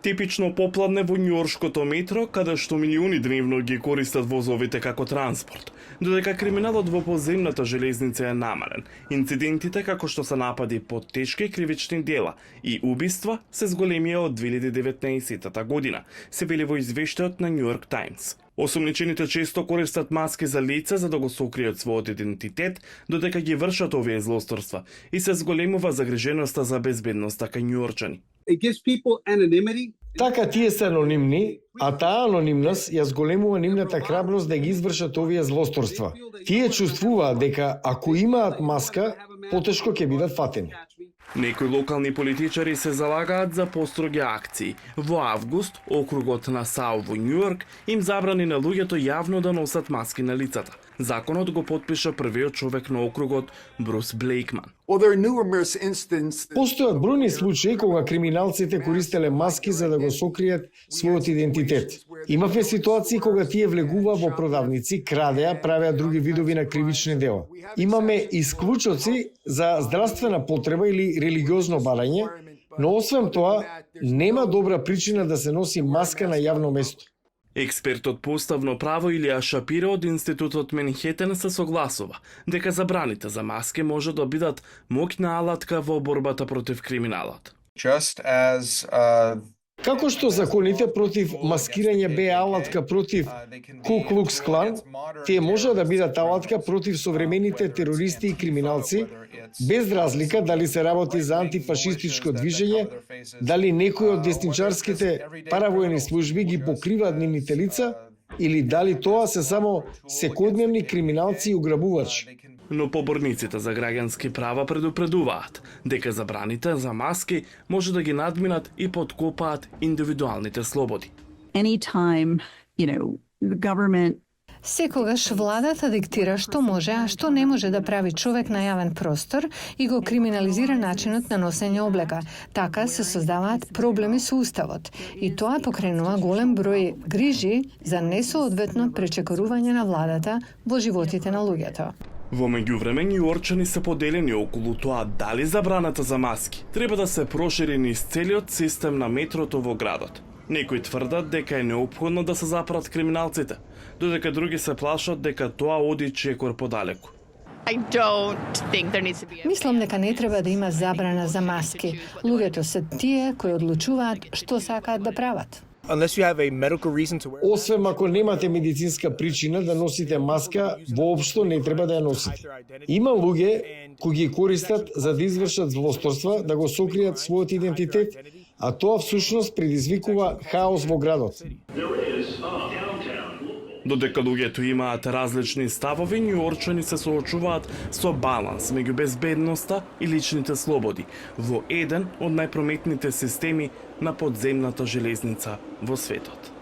Типично попладне во њујоршкото метро, каде што милиони дневно ги користат возовите како транспорт, додека криминалот во подземната железница е намален. Инцидентите како што се напади по тешки кривични дела и убиства се зголемија од 2019 година, се вели во извештајот на New York Times. Осумничените често користат маски за лице за да го сокријат својот идентитет, додека ги вршат овие злосторства и се зголемува загриженоста за безбедноста кај њујорчани. Така тие се анонимни, а таа анонимност ја зголемува нивната храброст да ги извршат овие злосторства. Тие чувствуваат дека ако имаат маска, потешко ќе бидат фатени. Некои локални политичари се залагаат за построги акции. Во август, округот на Сау во Њујорк им забрани на луѓето јавно да носат маски на лицата. Законот го потпиша првиот човек на округот, Брус Блейкман. Постојат бројни случаи кога криминалците користеле маски за да го сокријат својот идентитет. Имавме ситуации кога тие влегува во продавници, крадеа, правеа други видови на кривични дела. Имаме исклучоци за здравствена потреба или религиозно барање, но освен тоа, нема добра причина да се носи маска на јавно место. Експертот по уставно право Илија Шапиро од Институтот Менхетен се согласува дека забраните за маски може да бидат моќна алатка во борбата против криминалот. Како што законите против маскирање беа алатка против Ку Клукс Клан, тие може да бидат алатка против современите терористи и криминалци, без разлика дали се работи за антифашистичко движење, дали некои од десничарските паравоени служби ги покриваат нивните лица, или дали тоа се само секојдневни криминалци и уграбувачи. Но поборниците за граѓански права предупредуваат дека забраните за маски може да ги надминат и подкопаат индивидуалните слободи. Секогаш владата диктира што може, а што не може да прави човек на јавен простор и го криминализира начинот на носење облека. Така се создаваат проблеми со уставот и тоа покренува голем број грижи за несоодветно пречекорување на владата во животите на луѓето. Во меѓувреме, њујорчани се поделени околу тоа дали забраната за маски треба да се прошири низ целиот систем на метрото во градот. Некои тврдат дека е неопходно да се запрат криминалците, додека други се плашат дека тоа оди чекор подалеку. Мислам дека не треба да има забрана за маски. Луѓето се тие кои одлучуваат што сакаат да прават. Освен ако немате медицинска причина да носите маска, воопшто не треба да ја носите. Има луѓе кои ги користат за да извршат злосторства, да го сокријат својот идентитет, а тоа всушност предизвикува хаос во градот. Додека луѓето имаат различни ставови, њујорчани се соочуваат со баланс меѓу безбедноста и личните слободи во еден од најпрометните системи на подземната железница во светот.